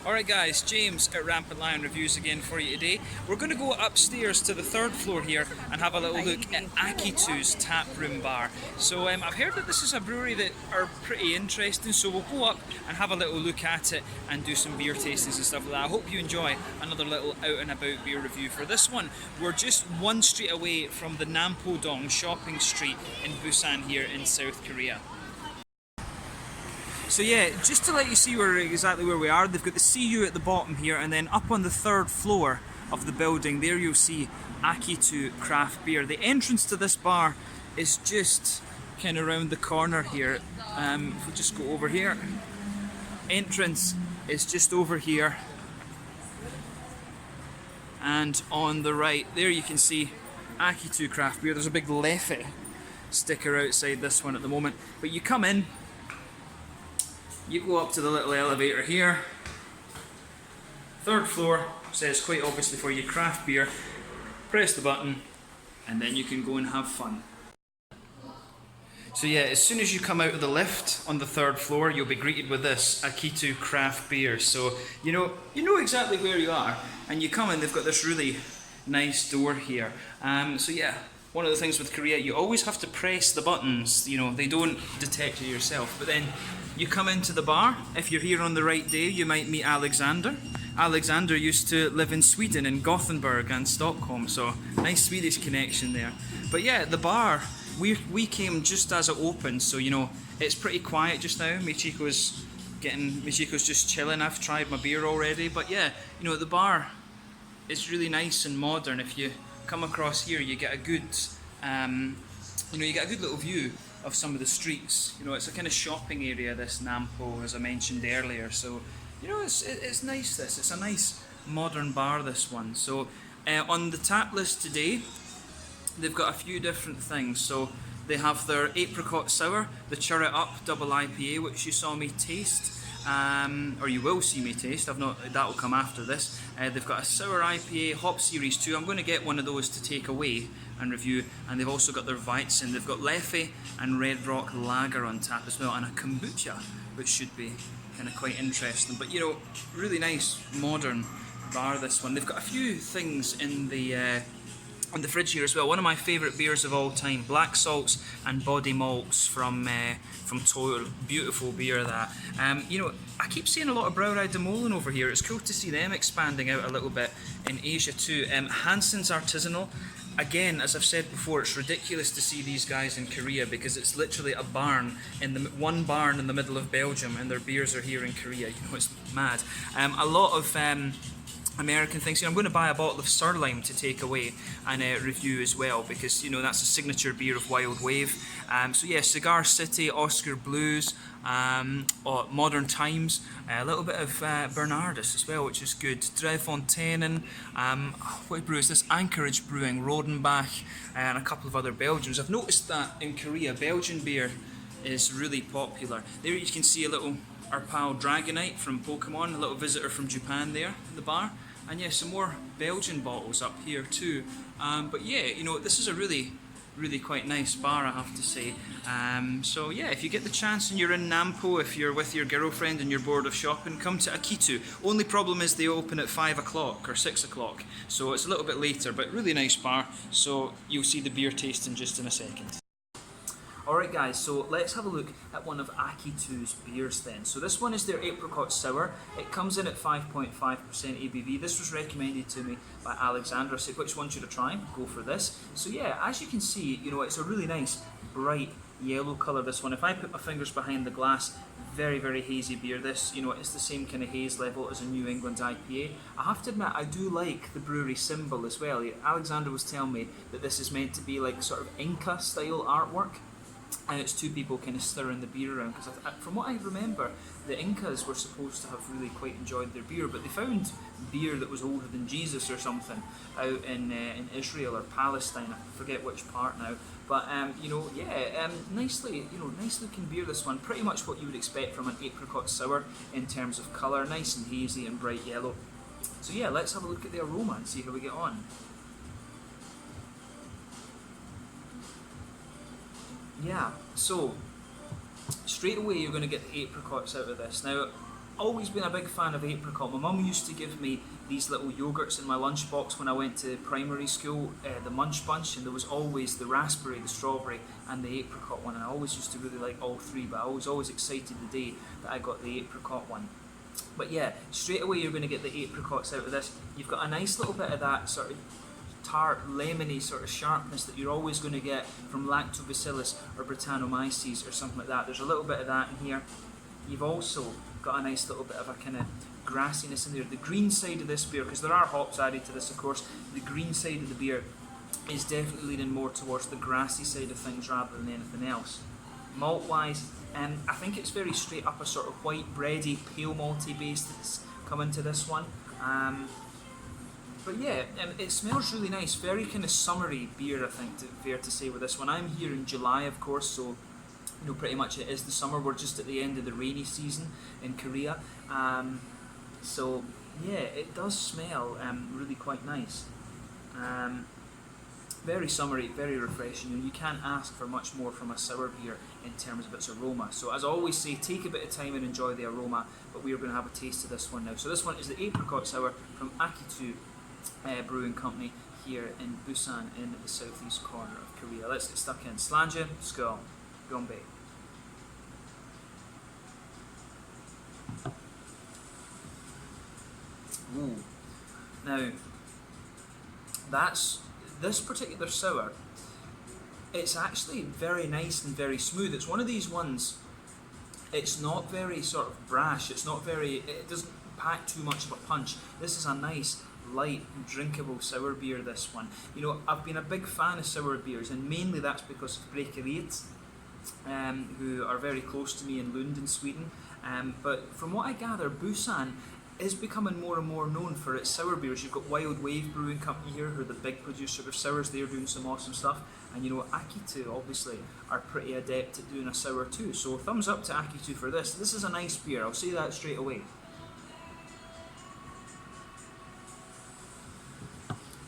Alright guys, James at Rampant Lion Reviews again for you today. We're going to go upstairs to the third floor here and have a little look at Akitu's tap room bar. So I've heard that this is a brewery that are pretty interesting, so we'll go up and have a little look at it and do some beer tastings and stuff like that. I hope you enjoy another little out and about beer review for this one. We're just one street away from the Nampo shopping street in Busan here in South Korea. So yeah, just to let you see exactly where we are, they've got the CU at the bottom here, and then up on the third floor of the building, there you'll see Akitu craft beer. The entrance to this bar is just kind of around the corner here. If we just go over here, entrance is just over here, and on the right there you can see Akitu craft beer. There's a big Leffe sticker outside this one at the moment, but you come in, you go up to the little elevator here, third floor, says quite obviously for your craft beer, press the button and then you can go and have fun. So yeah, as soon as you come out of the lift on the third floor, you'll be greeted with this Akitu craft beer. So you know exactly where you are, and you come in, they've got this really nice door here. So yeah, one of the things with Korea, you always have to press the buttons, they don't detect you yourself. But then you come into the bar, if you're here on the right day, you might meet Alexander. Alexander used to live in Sweden, in Gothenburg and Stockholm, so nice Swedish connection there. But yeah, the bar, we came just as it opened, so it's pretty quiet just now. Michiko's just chilling. I've tried my beer already, but yeah, the bar is really nice and modern. If you come across here, you get a good, you get a good little view of some of the streets. It's a kind of shopping area, this Nampo, as I mentioned earlier. So, it's nice. It's a nice modern bar, this one. So, on the tap list today, they've got a few different things. So, they have their Apricot Sour, the Churr It Up Double IPA, which you saw me taste. Or you will see me taste. That'll come after this. They've got a Sour IPA Hop Series 2. I'm going to get one of those to take away and review. And they've also got their Weizen. They've got Leffe and Red Rock Lager on tap as well, and a kombucha, which should be kind of quite interesting. But really nice modern bar, this one. They've got a few things in the fridge here as well. One of my favourite beers of all time, Black Salts and Body Malts from Toil. Beautiful beer, that. I keep seeing a lot of Brouwerij de Molen over here. It's cool to see them expanding out a little bit in Asia too. Hansen's Artisanal. Again, as I've said before, it's ridiculous to see these guys in Korea because it's literally a barn, one barn in the middle of Belgium, and their beers are here in Korea. It's mad. A lot of American things. I'm going to buy a bottle of Surlime to take away and review as well, because that's a signature beer of Wild Wave. So yeah, Cigar City, Oscar Blues, Modern Times, a little bit of Bernardus as well, which is good. Dreyfonteinen, what brew is this? Anchorage Brewing, Rodenbach, and a couple of other Belgians. I've noticed that in Korea, Belgian beer is really popular. There you can see a little our pal Dragonite from Pokemon, a little visitor from Japan there in the bar. And yeah, some more Belgian bottles up here too. But yeah, this is a really quite nice bar, I have to say. So yeah, if you get the chance and you're in Nampo, if you're with your girlfriend and you're bored of shopping, come to Akitu. Only problem is they open at 5 o'clock or 6 o'clock, so it's a little bit later, but really nice bar. So you'll see the beer tasting just in a second. Alright guys, so let's have a look at one of Akitu's beers then. So this one is their Apricot Sour. It comes in at 5.5% ABV. This was recommended to me by Alexander. I said, which one should I try? Go for this. So yeah, as you can see, it's a really nice, bright yellow colour, this one. If I put my fingers behind the glass, very hazy beer. This, it's the same kind of haze level as a New England IPA. I have to admit, I do like the brewery symbol as well. Alexander was telling me that this is meant to be like sort of Inca style artwork. And it's two people kind of stirring the beer around, because from what I remember, the Incas were supposed to have really quite enjoyed their beer, but they found beer that was older than Jesus or something out in Israel or Palestine. I forget which part now, but nice looking beer, this one. Pretty much what you would expect from an Apricot Sour in terms of colour, nice and hazy and bright yellow. So yeah, let's have a look at the aroma and see how we get on. Yeah, so straight away you're going to get the apricots out of this. Now, always been a big fan of apricot. My mum used to give me these little yogurts in my lunchbox when I went to primary school, the Munch Bunch, and there was always the raspberry, the strawberry, and the apricot one, and I always used to really like all three, but I was always excited the day that I got the apricot one. But yeah, straight away you're going to get the apricots out of this. You've got a nice little bit of that sort of tart, lemony sort of sharpness that you're always going to get from Lactobacillus or Brettanomyces or something like that. There's a little bit of that in here. You've also got a nice little bit of a kind of grassiness in there. The green side of this beer, because there are hops added to this of course, the green side of the beer is definitely leaning more towards the grassy side of things rather than anything else. Malt wise, I think it's very straight up a sort of white bready, pale malty base that's come into this one. But yeah, it smells really nice, very kind of summery beer I think, fair to say with this one. I'm here in July of course, so you know, pretty much it is the summer. We're just at the end of the rainy season in Korea. So yeah, it does smell really quite nice. Very summery, very refreshing. You can't ask for much more from a sour beer in terms of its aroma. So as I always say, take a bit of time and enjoy the aroma, but we are going to have a taste of this one now. So this one is the Apricot Sour from Akitu Brewing Company here in Busan in the southeast corner of Korea. Let's get stuck in. Slanje, skål, gombe. Ooh. Now, this particular sour, it's actually very nice and very smooth. It's one of these ones, it's not very sort of brash, it doesn't pack too much of a punch. This is a nice, light, drinkable sour beer, this one. You know, I've been a big fan of sour beers, and mainly that's because of Apricot, who are very close to me in Lund in Sweden. But from what I gather, Busan is becoming more and more known for its sour beers. You've got Wild Wave Brewing Company here, who are the big producer of sours. They're doing some awesome stuff. And you know, Akitu obviously are pretty adept at doing a sour too. So thumbs up to Akitu for this. This is a nice beer, I'll say that straight away.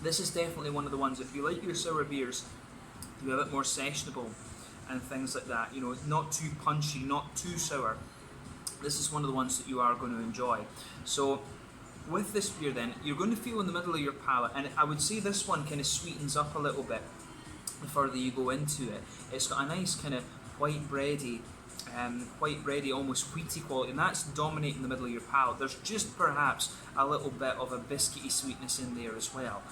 This is definitely one of the ones, if you like your sour beers to be a bit more sessionable and things like that, you know, not too punchy, not too sour, this is one of the ones that you are going to enjoy. So with this beer then, you're going to feel in the middle of your palate, and I would say this one kind of sweetens up a little bit the further you go into it. It's got a nice kind of white bready, almost wheaty quality, and that's dominating the middle of your palate. There's just perhaps a little bit of a biscuity sweetness in there as well.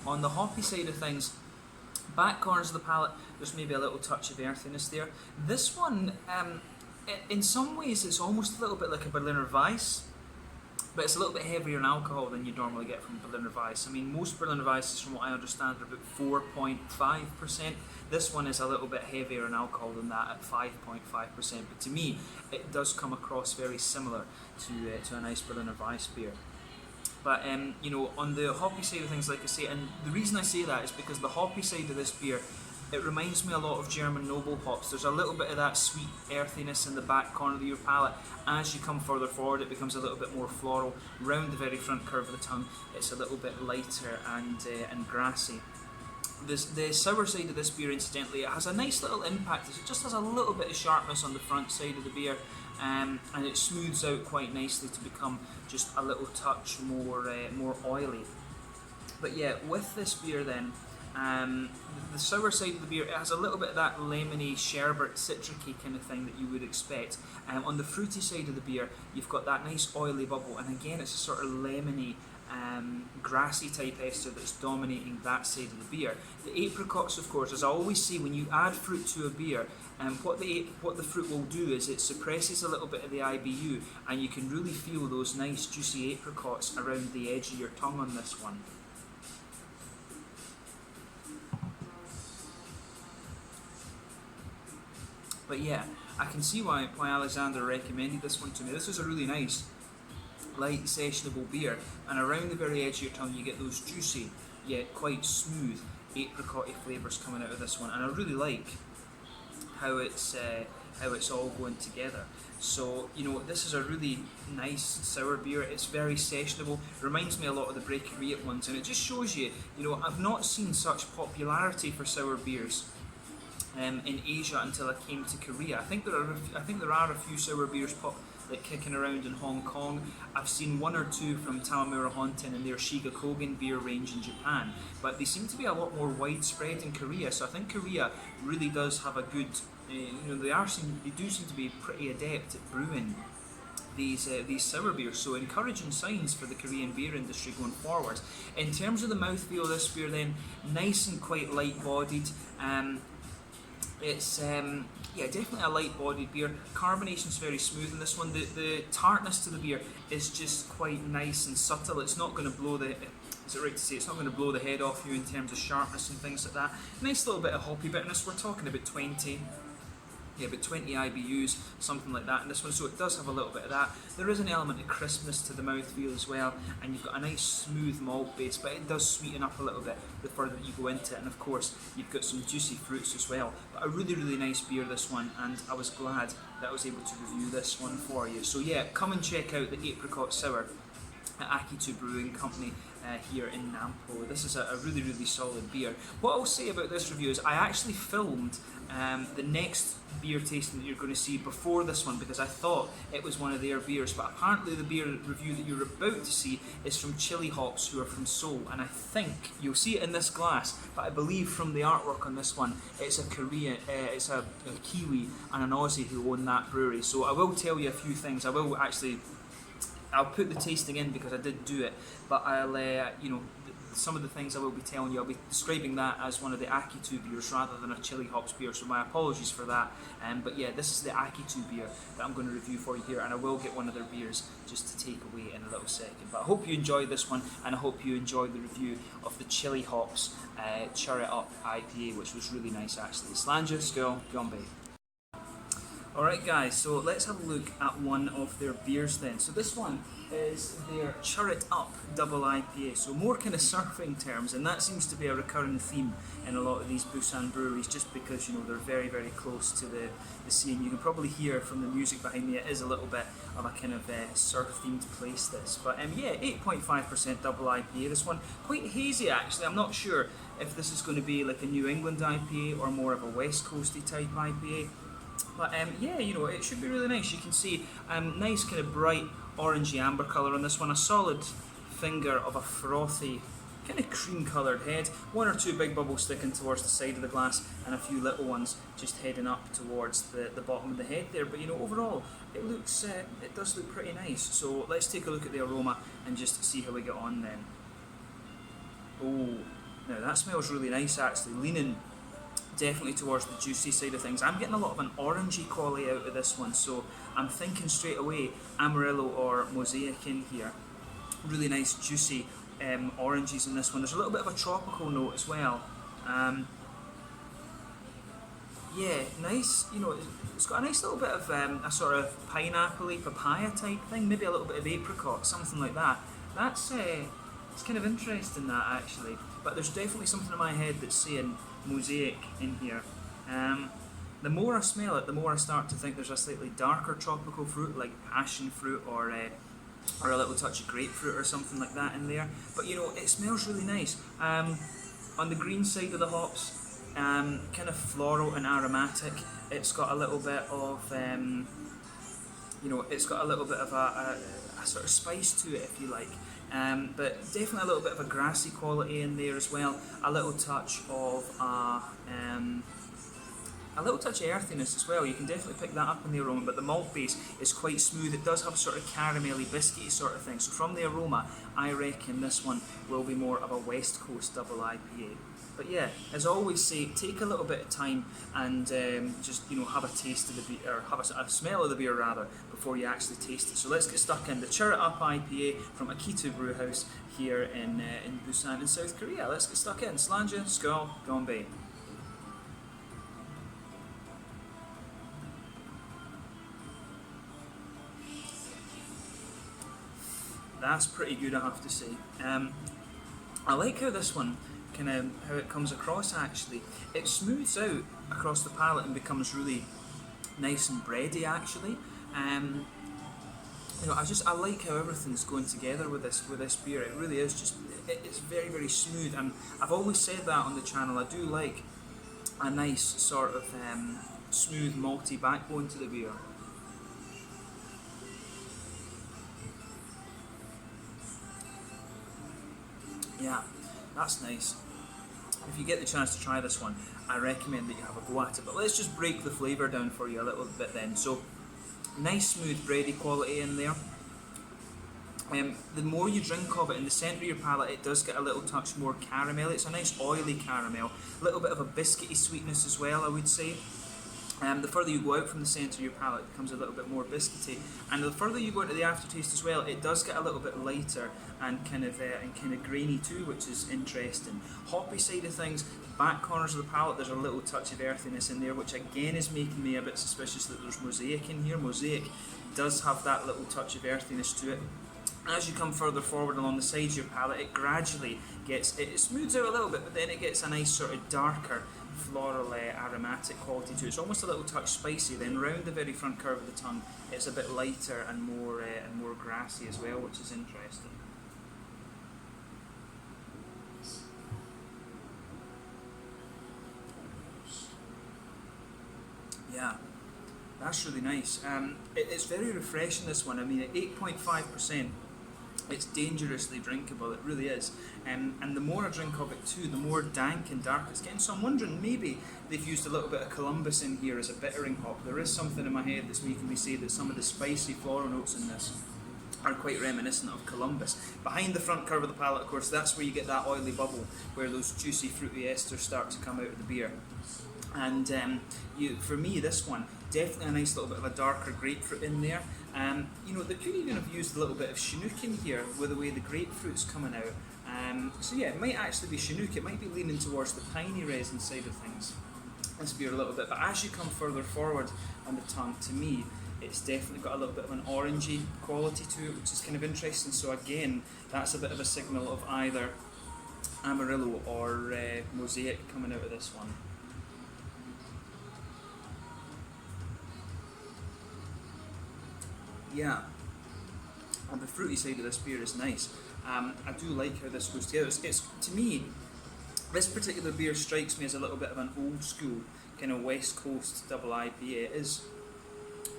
On the hoppy side of things, back corners of the palate, there's maybe a little touch of earthiness there. This one, in some ways, it's almost a little bit like a Berliner Weiss, but it's a little bit heavier in alcohol than you normally get from Berliner Weiss. I mean, most Berliner Weisses, from what I understand, are about 4.5%. This one is a little bit heavier in alcohol than that at 5.5%, but to me, it does come across very similar to a nice Berliner Weiss beer. But you know, on the hoppy side of things, like I say, and the reason I say that is because the hoppy side of this beer, it reminds me a lot of German noble hops. There's a little bit of that sweet earthiness in the back corner of your palate. As you come further forward, it becomes a little bit more floral. Round the very front curve of the tongue, it's a little bit lighter and grassy. The sour side of this beer, incidentally, it has a nice little impact. It just has a little bit of sharpness on the front side of the beer, and it smooths out quite nicely to become just a little touch more oily. But yeah, with this beer then, the sour side of the beer, it has a little bit of that lemony, sherbet, citricy kind of thing that you would expect. On the fruity side of the beer, you've got that nice oily bubble, and again it's a sort of lemony, grassy type ester that's dominating that side of the beer. The apricots, of course, as I always say, when you add fruit to a beer, what the fruit will do is it suppresses a little bit of the IBU, and you can really feel those nice juicy apricots around the edge of your tongue on this one. But yeah, I can see why Alexander recommended this one to me. This is a really nice, light, sessionable beer, and around the very edge of your tongue you get those juicy, yet quite smooth apricot-y flavours coming out of this one, and I really like how it's all going together. So, you know, this is a really nice sour beer. It's very sessionable. It reminds me a lot of the Apricot ones, and it just shows you, you know, I've not seen such popularity for sour beers in Asia until I came to Korea. I think there are a few sour beers like kicking around in Hong Kong. I've seen one or two from Tamamura Honten and their Shigakogen beer range in Japan, but they seem to be a lot more widespread in Korea. So I think Korea really does have a good, they do seem to be pretty adept at brewing these sour beers, so encouraging signs for the Korean beer industry going forward. In terms of the mouthfeel of this beer then, nice and quite light bodied. It's yeah, definitely a light bodied beer. Carbonation's very smooth in this one. The tartness to the beer is just quite nice and subtle. It's not going to blow the, is it right to say, it's not going to blow the head off you in terms of sharpness and things like that. Nice little bit of hoppy bitterness. We're talking about 20 IBUs, something like that in this one, so it does have a little bit of that. There is an element of crispness to the mouthfeel as well, and you've got a nice smooth malt base, but it does sweeten up a little bit the further you go into it, and of course you've got some juicy fruits as well. But a really, really nice beer, this one, and I was glad that I was able to review this one for you. So yeah, come and check out the Apricot Sour at Akitu Brewing Company here in Nampo. This is a really, really solid beer. What I'll say about this review is I actually filmed the next beer tasting that you're going to see before this one, because I thought it was one of their beers, but apparently the beer review that you're about to see is from Chili Hops, who are from Seoul, and I think you'll see it in this glass, but I believe from the artwork on this one it's a Korean, it's a Kiwi and an Aussie who own that brewery. So I will tell you a few things. I'll put the tasting in because I did do it, but I'll, some of the things I will be telling you, I'll be describing that as one of the Actitude beers rather than a Chili Hops beer, so my apologies for that. But yeah, this is the Actitude beer that I'm going to review for you here, and I will get one of their beers just to take away in a little second. But I hope you enjoyed this one, and I hope you enjoyed the review of the Chili Hops Chur It Up IPA, which was really nice actually. Slanja, Skull, Gombe. Alright guys, so let's have a look at one of their beers then. So this one is their Chur It Up Double IPA, so more kind of surfing terms, and that seems to be a recurring theme in a lot of these Busan breweries, just because they're very, very close to the sea, and you can probably hear from the music behind me it is a little bit of a kind of surf themed place this. But yeah, 8.5% double IPA, this one, quite hazy actually. I'm not sure if this is going to be like a New England IPA or more of a West Coasty type IPA. But yeah, it should be really nice. You can see nice kind of bright orangey amber colour on this one, a solid finger of a frothy kind of cream coloured head, one or two big bubbles sticking towards the side of the glass and a few little ones just heading up towards the bottom of the head there. But overall it looks, it does look pretty nice. So let's take a look at the aroma and just see how we get on then. Oh, now that smells really nice actually, leaning definitely towards the juicy side of things. I'm getting a lot of an orangey quality out of this one, so I'm thinking straight away Amarillo or Mosaic in here. Really nice juicy oranges in this one. There's a little bit of a tropical note as well. Yeah, nice, it's got a nice little bit of a sort of pineapple-y, papaya type thing, maybe a little bit of apricot, something like that. That's it's kind of interesting that actually, but there's definitely something in my head that's saying Mosaic in here. The more I smell it, the more I start to think there's a slightly darker tropical fruit like passion fruit or a little touch of grapefruit or something like that in there. But it smells really nice. On the green side of the hops, kind of floral and aromatic. It's got a little bit of it's got a little bit of a sort of spice to it, if you like. But definitely a little bit of a grassy quality in there as well. A little touch of earthiness as well. You can definitely pick that up in the aroma. But the malt base is quite smooth. It does have sort of caramelly, biscuity sort of thing. So from the aroma, I reckon this one will be more of a West Coast double IPA. But yeah, as I always say, take a little bit of time and just have a taste of the beer, or have a smell of the beer rather, before you actually taste it. So let's get stuck in the Chur It Up IPA from Akitu Brewhouse here in Busan in South Korea. Let's get stuck in. Slanja, Skull, Gombe. That's pretty good, I have to say. I like how this one how it comes across actually. It smooths out across the palate and becomes really nice and bready actually. I like how everything's going together with this beer. It really is just, it's very, very smooth, and I've always said that on the channel. I do like a nice sort of smooth malty backbone to the beer. Yeah, that's nice. If you get the chance to try this one, I recommend that you have a go at it. But let's just break the flavour down for you a little bit then. So, nice smooth bready quality in there. The more you drink of it, in the centre of your palate, it does get a little touch more caramel. It's a nice oily caramel, a little bit of a biscuity sweetness as well, I would say. The further you go out from the centre of your palate, it becomes a little bit more biscuity, and the further you go into the aftertaste as well, it does get a little bit lighter and kind of grainy too, which is interesting. Hoppy side of things, back corners of the palate, there's a little touch of earthiness in there, which again is making me a bit suspicious that there's mosaic in here. Mosaic does have that little touch of earthiness to it. As you come further forward along the sides of your palate, it gradually it smooths out a little bit, but then it gets a nice sort of darker floral aromatic quality to it. It's almost a little touch spicy. Then round the very front curve of the tongue, it's a bit lighter and more grassy as well, which is interesting. Yeah, that's really nice. It's very refreshing, this one. I mean, at 8.5%, it's dangerously drinkable, it really is. And the more I drink of it too, the more dank and dark it's getting. So I'm wondering, maybe they've used a little bit of Columbus in here as a bittering hop. There is something in my head that's making me say that some of the spicy floral notes in this are quite reminiscent of Columbus. Behind the front curve of the palate, of course, that's where you get that oily bubble, where those juicy fruity esters start to come out of the beer. And for me, this one, definitely a nice little bit of a darker grapefruit in there. They could even have used a little bit of Chinook in here with the way the grapefruit's coming out. So yeah, it might actually be Chinook. It might be leaning towards the piney resin side of things, this beer a little bit. But as you come further forward on the tongue, to me, it's definitely got a little bit of an orangey quality to it, which is kind of interesting. So again, that's a bit of a signal of either Amarillo or Mosaic coming out of this one. Yeah, and the fruity side of this beer is nice. I do like how this goes together. It's to me, this particular beer strikes me as a little bit of an old school kind of West Coast double IPA. It is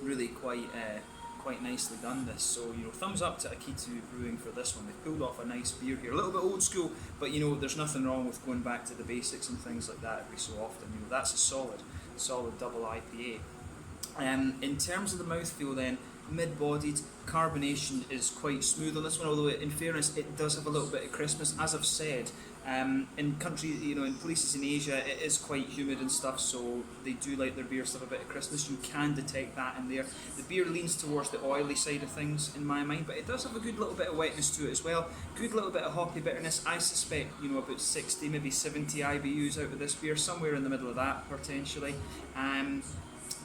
really quite nicely done, this. So thumbs up to Akitu Brewing for this one. They've pulled off a nice beer here. A little bit old school, but there's nothing wrong with going back to the basics and things like that every so often. That's a solid double IPA. In terms of the mouthfeel then, mid-bodied, carbonation is quite smooth on this one, although in fairness it does have a little bit of crispness. As I've said, in in places in Asia it is quite humid and stuff, so they do like their beers to have a bit of crispness. You can detect that in there. The beer leans towards the oily side of things in my mind, but it does have a good little bit of wetness to it as well. Good little bit of hoppy bitterness. I suspect about 60, maybe 70 IBUs out of this beer, somewhere in the middle of that potentially.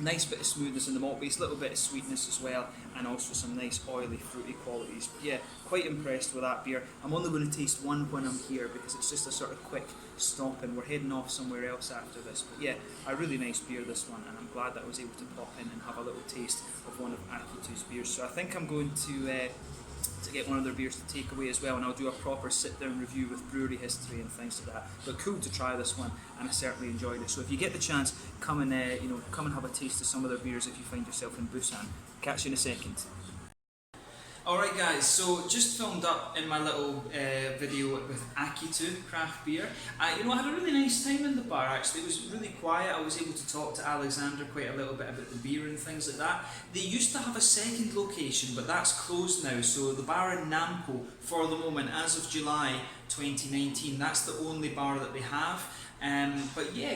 Nice bit of smoothness in the malt base, little bit of sweetness as well, and also some nice oily fruity qualities. But yeah, quite impressed with that beer. I'm only going to taste one when I'm here because it's just a sort of quick stop and we're heading off somewhere else after this. But yeah, a really nice beer, this one, and I'm glad that I was able to pop in and have a little taste of one of Akitu's beers. So I think I'm going to get one of their beers to take away as well, and I'll do a proper sit-down review with brewery history and things like that. But cool to try this one, and I certainly enjoyed it. So if you get the chance, come and have a taste of some of their beers if you find yourself in Busan. Catch you in a second. Alright guys, so just filmed up in my little video with Akitu craft beer. I had a really nice time in the bar actually. It was really quiet. I was able to talk to Alexander quite a little bit about the beer and things like that. They used to have a second location, but that's closed now. So the bar in Nampo, for the moment, as of July 2019, that's the only bar that they have. But yeah,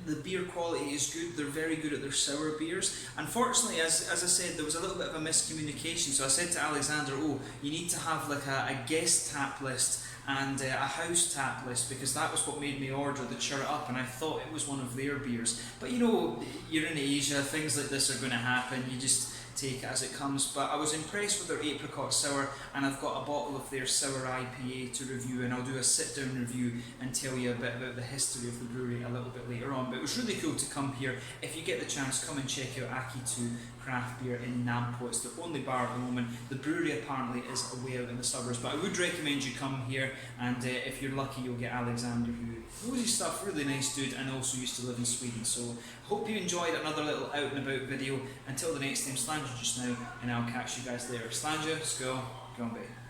the beer quality is good. They're very good at their sour beers. Unfortunately, as I said, there was a little bit of a miscommunication. So I said to Alexander, you need to have like a guest tap list and a house tap list, because that was what made me order the Cheer It Up, and I thought it was one of their beers. But you're in Asia, things like this are going to happen. You just take it as it comes. But I was impressed with their Apricot Sour, and I've got a bottle of their Sour IPA to review, and I'll do a sit-down review and tell you a bit about the history of the brewery a little bit later on. But it was really cool to come here. If you get the chance, come and check out Akitu craft beer in Nampo. It's the only bar at the moment. The brewery apparently is way out in the suburbs, but I would recommend you come here, and if you're lucky you'll get Alexander, who knows his stuff, really nice dude, and also used to live in Sweden. So hope you enjoyed another little out and about video. Until the next time, Slanja just now, and I'll catch you guys later. Slanja, let's go, be.